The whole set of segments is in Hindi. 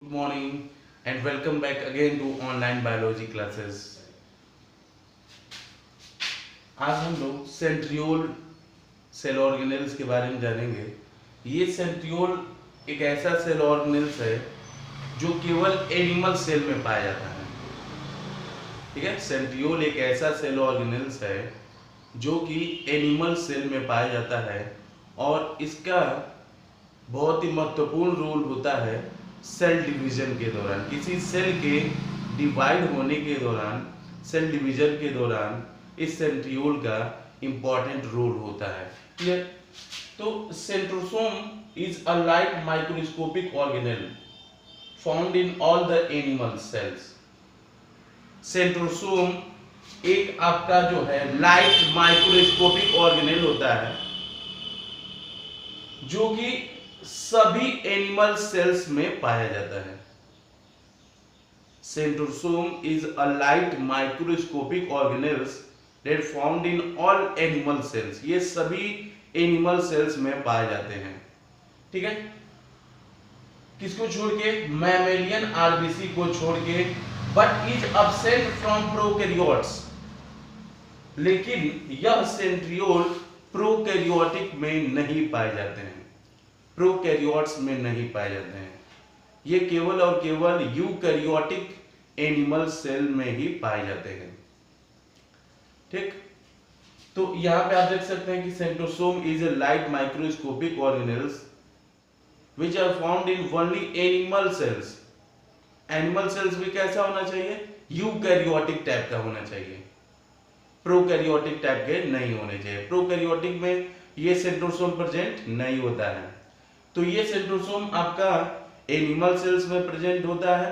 Good morning and welcome back again to online biology classes. आज हम लोग सेंट्रियोल सेल ऑर्गेनेल्स के बारे में जानेंगे। ये सेंट्रियोल एक ऐसा सेल ऑर्गेनेल्स है जो केवल एनिमल सेल में पाया जाता है। ठीक है, सेंट्रियोल एक ऐसा सेल ऑर्गेनेल्स है जो कि एनिमल सेल में पाया जाता है और इसका बहुत ही महत्वपूर्ण रोल होता है सेल डिवीजन के दौरान। किसी सेल के डिवाइड होने के दौरान, सेल डिवीजन के दौरान इस सेंट्रियोल का इंपॉर्टेंट रोल होता है। क्लियर? तो centrosome is a light microscopic organelle found in all the animal cells. Centrosome एक आपका जो है लाइट माइक्रोस्कोपिक ऑर्गेनेल होता है जो कि सभी एनिमल सेल्स में पाया जाता है। Centrosome is a light microscopic organelles that found in all animal cells. ये सभी एनिमल सेल्स में पाए जाते हैं। ठीक है, किसको छोड़ के? मैमेलियन आरबीसी को छोड़ के, but is absent from prokaryotes. लेकिन यह सेंट्रियोल प्रोकैरियोटिक में नहीं पाए जाते हैं, प्रोकैरियोट्स में नहीं पाए जाते हैं। ये केवल और केवल यूकैरियोटिक एनिमल सेल में ही पाए जाते हैं। ठीक, तो यहां पे आप देख सकते हैं कि centrosome is a light microscopic organelles which are found in only animal cells. Animal cells भी कैसा होना चाहिए? यूकैरियोटिक टाइप का होना चाहिए, प्रोकैरियोटिक टाइप के नहीं होने चाहिए। प्रोकैरियोटिक में ये सेंट्रोसोम प्रेजेंट नहीं होता है। तो ये सेंट्रोसोम आपका एनिमल सेल्स में प्रेजेंट होता है।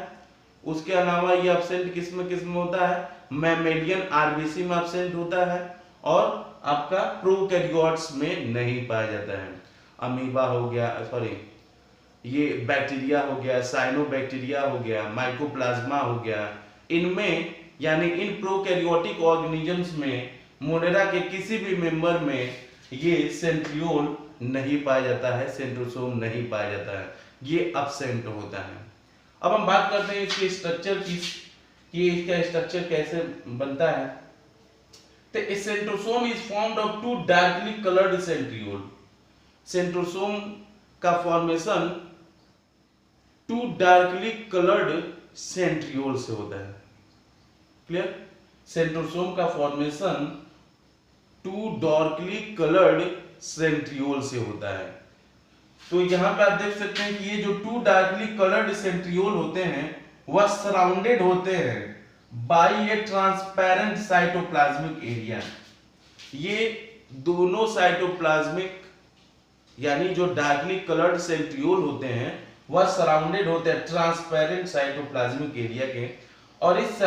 उसके अलावा ये एब्सेंट किस में होता है? मैमेलियन आरबीसी में एब्सेंट होता है और आपका प्रोकैरियोट्स में नहीं पाया जाता है। अमीबा हो गया, सॉरी ये बैक्टीरिया हो गया, साइनोबैक्टीरिया हो गया, माइकोप्लाज्मा हो गया, इनमें यानी इन प्रोकैरियोटिक ऑर्गेनिजम्स में मोनेरा के किसी भी मेंबर में ये सेंट्रियोल नहीं पाया जाता है, सेंट्रोसोम नहीं पाया जाता है, ये एब्सेंट होता है। अब हम बात करते हैं इसके स्ट्रक्चर की कि इसका स्ट्रक्चर कैसे बनता है। तो centrosome is formed of two darkly coloured centriole. Centrosome का formation two darkly coloured centriole से होता है। क्लियर? सेंट्रोसोम का formation two darkly coloured centriole से होता है। तो यहां पे आप देख सकते हैं कि ये जो टू डार्कली कलर्ड सेंट्रियोल होते हैं वह सराउंडेड होते हैं by a transparent cytoplasmic area. ये दोनों साइटोप्लाज्मिक यानी जो डार्कली कलर्ड सेंट्रियोल होते हैं वह सराउंडेड होते हैं ट्रांसपेरेंट साइटोप्लाज्मिक एरिया के। और इस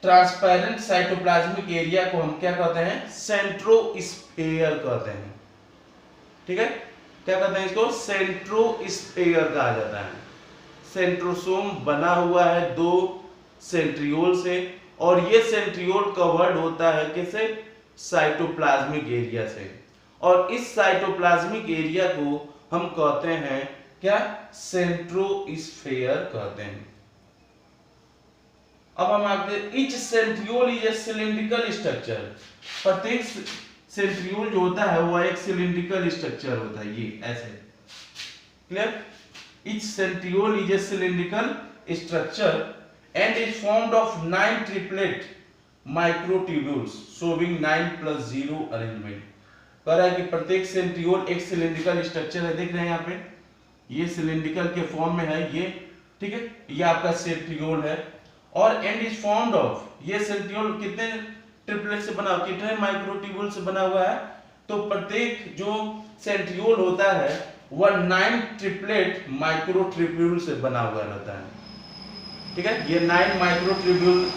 ट्रांसपेरेंट साइटोप्लाज्मिक एरिया को हम क्या कहते हैं? सेंट्रोस्फेयर कहते हैं। ठीक है, क्या कहते हैं इसको? सेंट्रोस्फेयर कहा जाता है। सेंट्रोसोम बना हुआ है दो सेंट्रियोल से और ये सेंट्रियोल कवर्ड होता है किसे? साइटोप्लाज्मिक एरिया से। और इस साइटोप्लाज्मिक एरिया को हम कहते हैं क्या? सेंट्रोस्फेयर कहते हैं। अब हम आगे, each centriole is a cylindrical structure. प्रत्येक सेंट्रियोल जो होता है वह एक सिलिंड्रिकल स्ट्रक्चर होता है, ये ऐसे। Clear? Each centriole is a cylindrical structure and is formed of 9 triplet microtubules showing 9+0 arrangement. कह रहा है कि प्रत्येक सेंट्रियोल एक सिलिंड्रिकल स्ट्रक्चर है। देख रहे हैं यहाँ पे, ये सिलिंड्रिकल के फॉर्म में है ये। ठीक है, ये आपका सेंट्रियोल है और एंड इज फॉर्म्ड ऑफ, ये सेंट्रियोल कितने ट्रिपलेट से बना, कितने माइक्रोट्यूब्यूल से बना हुआ है? तो प्रत्येक जो सेंट्रियोल होता है वह 9 ट्रिपलेट माइक्रोट्यूब्यूल से बना हुआ रहता है। ठीक है, ये 9 माइक्रोट्यूब्यूल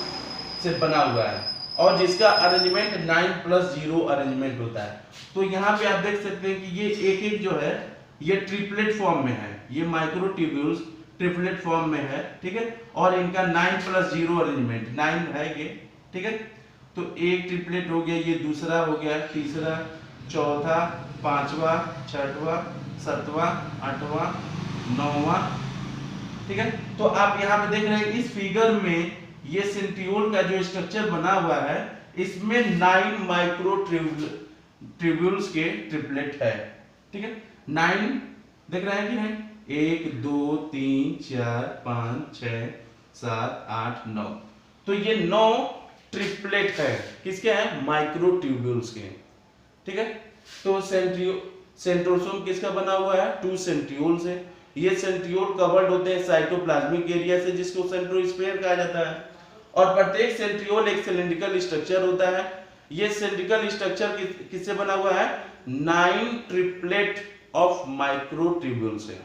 से बना हुआ है और जिसका अरेंजमेंट 9+0 अरेंजमेंट होता है। तो यहाँ पे आप देख सकते हैं कि ये एक एक जो है ये ट्रिपलेट फॉर्म में है, ये माइक्रोट्यूब्यूल्स ट्रिपलेट फॉर्म में है। ठीक है, और इनका 9+0 अरेंजमेंट 9 है ये। ठीक है, तो एक ट्रिपलेट हो गया, ये दूसरा हो गया, तीसरा, चौथा, पांचवा, छठवां, 7वां, 8वां, 9वां, ठीक है। तो आप यहाँ पे देख रहे हैं इस फिगर में ये सेंट्रियोल का जो स्ट्रक्चर बना हुआ है इसमें 9 माइक्रो ट्यूब्यूल्स के ट्रिपलेट है। ठीक है, 9 देख रहे हैं कि नहीं, 1 2 3 4 5 6 7 8 9, तो ये 9 ट्रिपलेट है, किसके हैं, माइक्रो ट्यूब्यूल्स के। ठीक है, तो सेंट्रोसोम किसका बना हुआ है, 2 सेंट्रियोल से। ये सेंट्रियोल कवर्ड होते हैं साइटोप्लाज्मिक एरिया से जिसको सेंट्रोस्फेयर कहा जाता है, और प्रत्येक सेंट्रियोल एक सिलिंड्रिकल स्ट्रक्चर होता है। ये सिलिंड्रिकल स्ट्रक्चर किससे बना हुआ है, 9 ट्रिपलेट ऑफ माइक्रो ट्यूब्यूल से।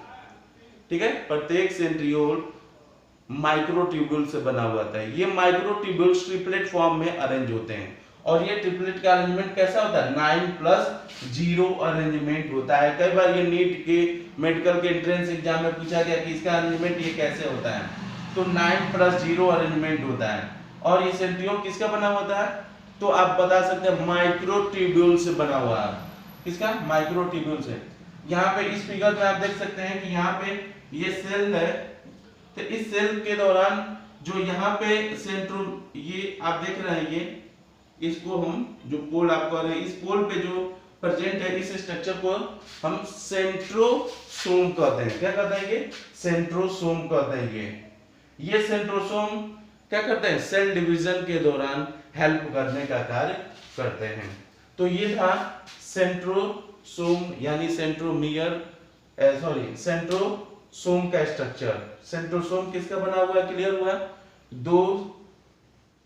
ठीक है, प्रत्येक सेंट्रियोल माइक्रो ट्यूब्यूल से बना हुआ था। ये माइक्रो ट्यूब्यूल ट्रिपलेट फॉर्म में अरेंज होते हैं, और ये ट्रिपलेट का अरेंजमेंट कैसा होता है, 9+0 अरेंजमेंट होता है। कई बार ये नीट के मेडिकल के एंट्रेंस एग्जाम में पूछा गया कि इसका अरेंजमेंट ये कैसे होता है, तो 9+0 अरेंजमेंट होता है। और ये सेंट्रियोल किसका बना होता है, तो आप बता सकते हैं माइक्रो ट्यूब्यूल से बना हुआ है। किसका, माइक्रो ट्यूब्यूल से। यहाँ पे इस फिगर में आप देख सकते हैं कि यहाँ पे ये सेल है, तो इस सेल के दौरान जो यहाँ पे सेंट्रो, ये आप देख रहे हैं, ये इसको हम जो पोल आप कह रहे हैं, इस पोल पे जो प्रेजेंट है इस स्ट्रक्चर को हम सेंट्रोसोम कहते हैं। क्या कहते हैं, ये सेंट्रोसोम कहते हैं। ये सेंट्रोसोम क्या करते हैं, सेल डिवीजन के दौरान हेल्प करने का कार्य करते हैं। तो ये था सेंट्रोसोम यानी सेंट्रोमियर, सेंट्रोसोम का स्ट्रक्चर। सेंट्रोसोम किसका बना हुआ है, क्लियर हुआ, 2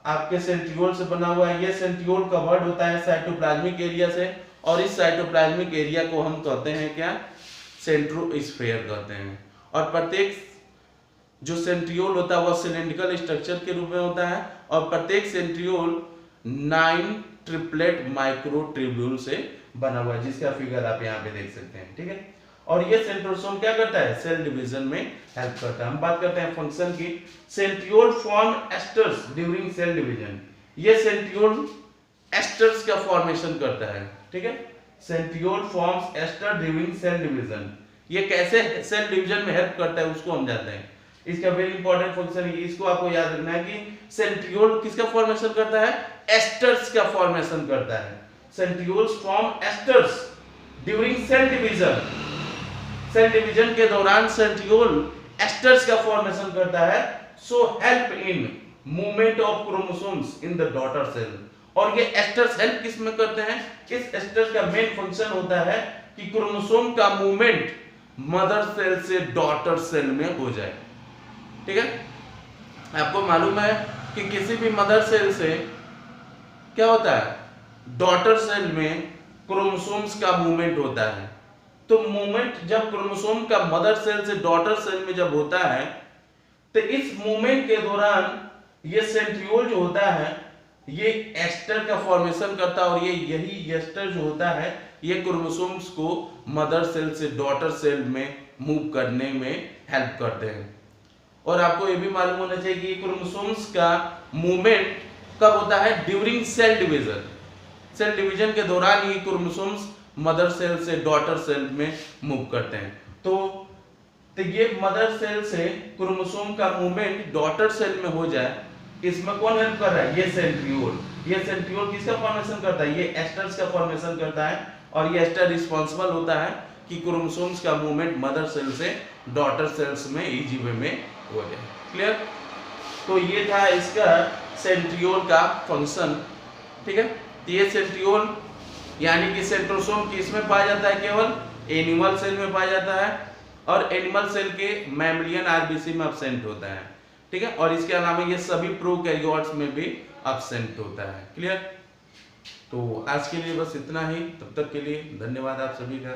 आपके सेंट्रियोल से बना हुआ है। ये सेंट्रियोल कवर्ड होता है साइटोप्लाज्मिक एरिया से, और इस साइटोप्लाज्मिक एरिया को हम कहते हैं क्या, सेंट्रोस्फेयर कहते हैं। और प्रत्येक जो सेंट्रियोल होता है वह सिलिंड्रिकल स्ट्रक्चर के रूप में होता है, और प्रत्येक सेंट्रियोल 9 ट्रिपलेट माइक्रो ट्यूब्यूल से बना हुआ है, जिसका फिगर आप यहाँ पे देख सकते हैं। ठीक है, और ये सेंट्रोसोम क्या करता है, सेल डिवीजन में हेल्प करता है। हम बात करते हैं फंक्शन की। Centriole form asters during cell division. ये सेंट्रियोल एस्टर्स का फॉर्मेशन करता है। ठीक है, centriole forms aster during cell division. ये कैसे सेल डिवीजन में हेल्प करता है उसको हम जानते हैं। इसका वेरी इंपॉर्टेंट फंक्शन है, इसको आपको याद रखना है कि सेंट्रियोल किसका फॉर्मेशन करता है, एस्टर्स का फॉर्मेशन करता है। Centrioles form asters during cell division. Cell division के दौरान सेंट्रियोल एस्टर्स का फॉर्मेशन करता है, so help in movement of chromosomes in the daughter cell. और ये एस्टर्स हेल्प किस में करते हैं, इस एस्टर्स का मेन फंक्शन होता है कि क्रोमोसोम का मूवमेंट मदर सेल से डॉटर सेल में हो जाए। ठीक है, आपको मालूम है कि किसी भी मदर सेल से क्या होता है, डॉटर सेल में क्रोमोसोम्स का मूवमेंट होता है। तो मूवमेंट जब क्रोमोसोम का मदर सेल से डॉटर सेल में जब होता है, तो इस मूवमेंट के दौरान ये सेंट्रियोल जो होता है ये एस्टर का फॉर्मेशन करता है, और यही एस्टर जो होता है ये क्रोमोसोम्स को मदर सेल से डॉटर सेल में मूव करने में हेल्प करते हैं। और आपको ये भी मालूम होना चाहिए कि क्रोमोसोम्स का मूवमेंट कब होता है, during cell division. Cell division के दौरान ही क्रोमोसोम्स मदर सेल से डॉटर सेल में मूव करते हैं। तो ये मदर सेल से क्रोमोसोम का मूवमेंट डॉटर सेल में हो जाए, इसमें कौन हेल्प कर रहा है, ये सेंट्रियोल। ये सेंट्रियोल किसका फॉर्मेशन करता है, ये एस्टर्स का फॉर्मेशन करता है, और ये एस्टर रिस्पांसिबल होता है कि क्रोमोसोम्स का मूवमेंट मदर सेल से डॉटर सेल्स में इजी वे में हो जाए। क्लियर, तो ये था इसका सेंट्रियोल का फंक्शन। ठीक है, तो ये सेंट्रियोल यानी कि सेंट्रोसोम किसमें पाया जाता है, केवल एनिमल सेल में पाया जाता है, और एनिमल सेल के मैमलियन आरबीसी में एब्सेंट होता है। ठीक है, और इसके अलावा ये सभी प्रोकैरियोट्स में भी एब्सेंट होता है। क्लियर, तो आज के लिए बस इतना ही, तब तक के लिए धन्यवाद आप सभी का।